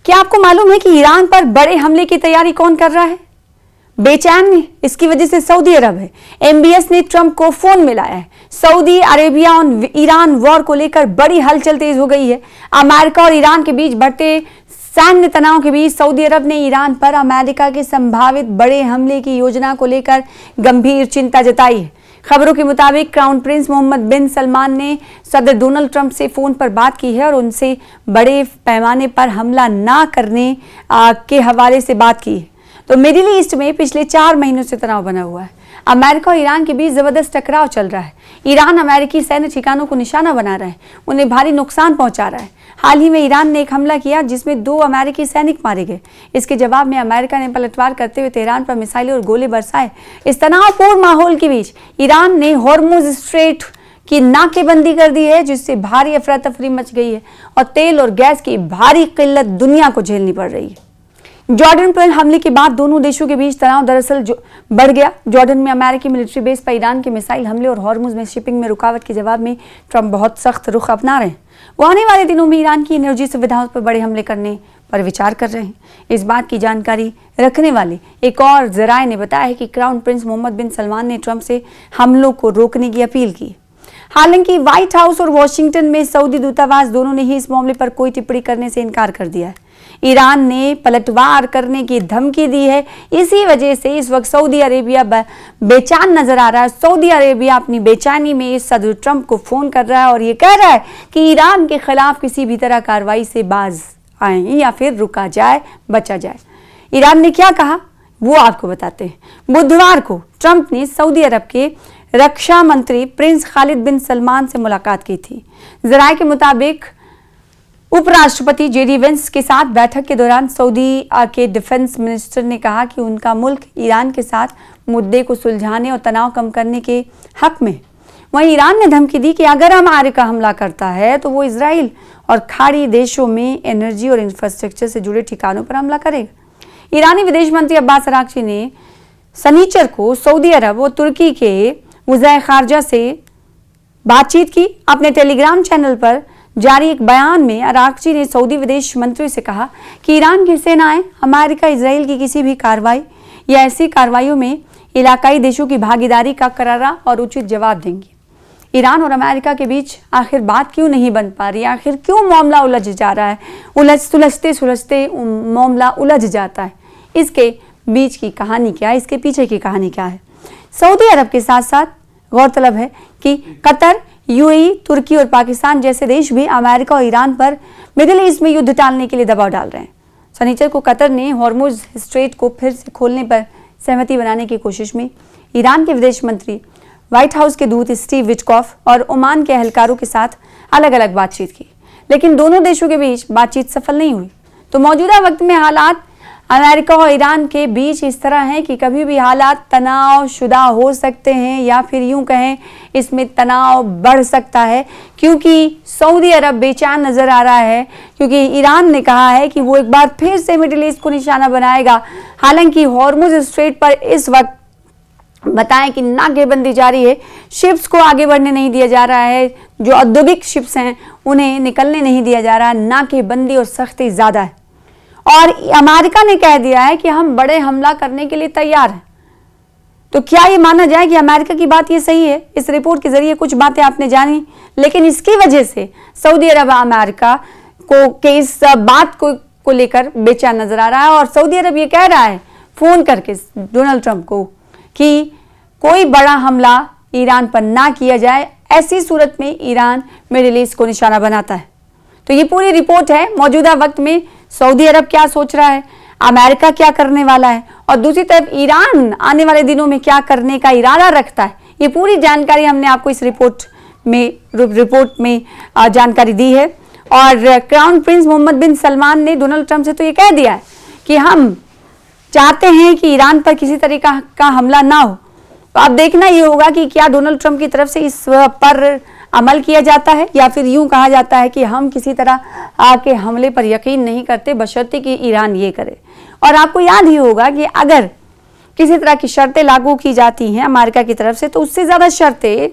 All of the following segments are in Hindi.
क्या आपको मालूम है कि ईरान पर बड़े हमले की तैयारी कौन कर रहा है? बेचैन इसकी वजह से सऊदी अरब है। एमबीएस ने ट्रंप को फोन मिलाया है। सऊदी अरेबिया और ईरान वॉर को लेकर बड़ी हलचल तेज हो गई है। अमेरिका और ईरान के बीच बढ़ते सैन्य तनाव के बीच सऊदी अरब ने ईरान पर अमेरिका के संभावित बड़े हमले की योजना को लेकर गंभीर चिंता जताई है। खबरों के मुताबिक क्राउन प्रिंस मोहम्मद बिन सलमान ने सदर डोनाल्ड ट्रंप से फोन पर बात की है और उनसे बड़े पैमाने पर हमला ना करने के हवाले से बात की है। तो मिडिल ईस्ट में पिछले 4 महीनों से तनाव बना हुआ है। अमेरिका और ईरान के बीच जबरदस्त टकराव चल रहा है। ईरान अमेरिकी सैन्य ठिकानों को निशाना बना रहा है, उन्हें भारी नुकसान पहुंचा रहा है। हाल ही में ईरान ने एक हमला किया जिसमें 2 अमेरिकी सैनिक मारे गए। इसके जवाब में अमेरिका ने पलटवार करते हुए तेहरान पर मिसाइलें और गोले बरसाए। इस तनावपूर्ण माहौल के बीच ईरान ने हॉर्मुज स्ट्रेट की नाकेबंदी कर दी है, जिससे भारी अफरा तफरी मच गई है और तेल और गैस की भारी किल्लत दुनिया को झेलनी पड़ रही है। जॉर्डन पर हमले के बाद दोनों देशों के बीच तनाव दरअसल बढ़ गया। जॉर्डन में अमेरिकी मिलिट्री बेस पर ईरान के मिसाइल हमले और हॉर्मुज में शिपिंग में रुकावट के जवाब में ट्रंप बहुत सख्त रुख अपना रहे हैं। वो आने वाले दिनों में ईरान की एनर्जी सुविधाओं पर बड़े हमले करने पर विचार कर रहे हैं। इस बात की जानकारी रखने वाले एक और जराये ने बताया है कि क्राउन प्रिंस मोहम्मद बिन सलमान ने ट्रंप से हमलों को रोकने की अपील की। हालांकि व्हाइट हाउस और वॉशिंगटन में सऊदी दूतावास दोनों ने ही इस मामले पर कोई टिप्पणी करने से इनकार कर दिया है। ईरान ने पलटवार करने की धमकी दी है। इसी वजह से इस वक्त सऊदी अरेबिया बेचैन नजर आ रहा है। सऊदी अरेबिया अपनी बेचैनी में सदर ट्रंप को फोन कर रहा है और ये कह रहा है कि ईरान के खिलाफ किसी भी तरह कार्रवाई से बाज आए या फिर रुका जाए, बचा जाए। ईरान ने क्या कहा वो आपको बताते हैं। बुधवार को ट्रंप ने सऊदी अरब के रक्षा मंत्री प्रिंस खालिद बिन सलमान से मुलाकात की थी। जराये के मुताबिक उपराष्ट्रपति जेडी वेंस के साथ बैठक के दौरान सऊदी के डिफेंस मिनिस्टर ने कहा कि उनका मुल्क ईरान के साथ मुद्दे को सुलझाने और तनाव कम करने के हक में। वहीं ईरान ने धमकी दी कि अगर अमेरिका हमला करता है तो वो इजराइल और खाड़ी देशों में एनर्जी और इंफ्रास्ट्रक्चर से जुड़े ठिकानों पर हमला करेगा। ईरानी विदेश मंत्री अब्बास अरागची ने शनिचर को सऊदी अरब और तुर्की के वज़ीर खारजा से बातचीत की। अपने टेलीग्राम चैनल पर जारी एक बयान में अरागची ने सऊदी विदेश मंत्री से कहा कि ईरान की सेनाएं अमेरिका इजराइल की किसी भी कार्रवाई या ऐसी कार्रवाइयों में इलाकाई देशों की भागीदारी का करारा और उचित जवाब देंगी। ईरान और अमेरिका के बीच आखिर बात क्यों नहीं बन पा रही? आखिर क्यों मामला उलझ जा रहा है? सुलझते मामला उलझ जाता है। इसके बीच की कहानी क्या है? इसके पीछे की कहानी क्या है? सऊदी अरब के साथ साथ गौरतलब है कि कतर, यूएई, तुर्की और पाकिस्तान जैसे देश भी अमेरिका और ईरान पर मिडिल ईस्ट में युद्ध टालने के लिए दबाव डाल रहे हैं। शनिचर को कतर ने हॉर्मुज स्ट्रेट को फिर से खोलने पर सहमति बनाने की कोशिश में ईरान के विदेश मंत्री, व्हाइट हाउस के दूत स्टीव विटकॉफ और ओमान के एहलकारों के साथ अलग अलग बातचीत की, लेकिन दोनों देशों के बीच बातचीत सफल नहीं हुई। तो मौजूदा वक्त में हालात अमेरिका और ईरान के बीच इस तरह हैं कि कभी भी हालात तनाव शुदा हो सकते हैं या फिर यूं कहें इसमें तनाव बढ़ सकता है, क्योंकि सऊदी अरब बेचैन नजर आ रहा है, क्योंकि ईरान ने कहा है कि वो एक बार फिर से मिडिल ईस्ट को निशाना बनाएगा। हालांकि हॉर्मुज स्ट्रेट पर इस वक्त बताएं कि नाकेबंदी जारी है, शिप्स को आगे बढ़ने नहीं दिया जा रहा है, जो औद्योगिक शिप्स हैं उन्हें निकलने नहीं दिया जा रहा है, नाकेबंदी और सख्ती ज्यादा है। और अमेरिका ने कह दिया है कि हम बड़े हमला करने के लिए तैयार हैं। तो क्या ये माना जाए कि अमेरिका की बात ये सही है? इस रिपोर्ट के जरिए कुछ बातें आपने जानी, लेकिन इसकी वजह से सऊदी अरब अमेरिका के इस बात को लेकर बेचैन नजर आ रहा है और सऊदी अरब ये कह रहा है फोन करके डोनाल्ड ट्रंप को कि कोई बड़ा हमला ईरान पर ना किया जाए। ऐसी सूरत में ईरान मिडिल ईस्ट को निशाना बनाता है। तो ये पूरी रिपोर्ट है। मौजूदा वक्त में सऊदी अरब क्या सोच रहा है, अमेरिका क्या करने वाला है और दूसरी तरफ ईरान आने वाले दिनों में क्या करने का इरादा रखता है, ये पूरी जानकारी हमने आपको इस रिपोर्ट में जानकारी दी है। और क्राउन प्रिंस मोहम्मद बिन सलमान ने डोनाल्ड ट्रंप से तो ये कह दिया है कि हम चाहते हैं कि ईरान पर किसी तरीका का हमला ना हो। तो अब देखना ये होगा कि क्या डोनाल्ड ट्रंप की तरफ से इस पर अमल किया जाता है या फिर यूं कहा जाता है कि हम किसी तरह के हमले पर यकीन नहीं करते बशर्ते कि ईरान ये करे। और आपको याद ही होगा कि अगर किसी तरह की शर्तें लागू की जाती हैं अमेरिका की तरफ से तो उससे ज्यादा शर्तें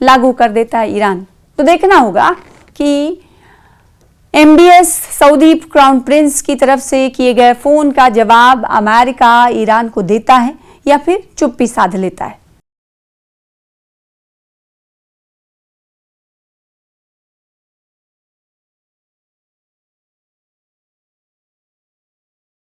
लागू कर देता है ईरान। तो देखना होगा कि एमबीएस सऊदी क्राउन प्रिंस की तरफ से किए गए फोन का जवाब अमेरिका ईरान को देता है या फिर चुप्पी साध लेता है?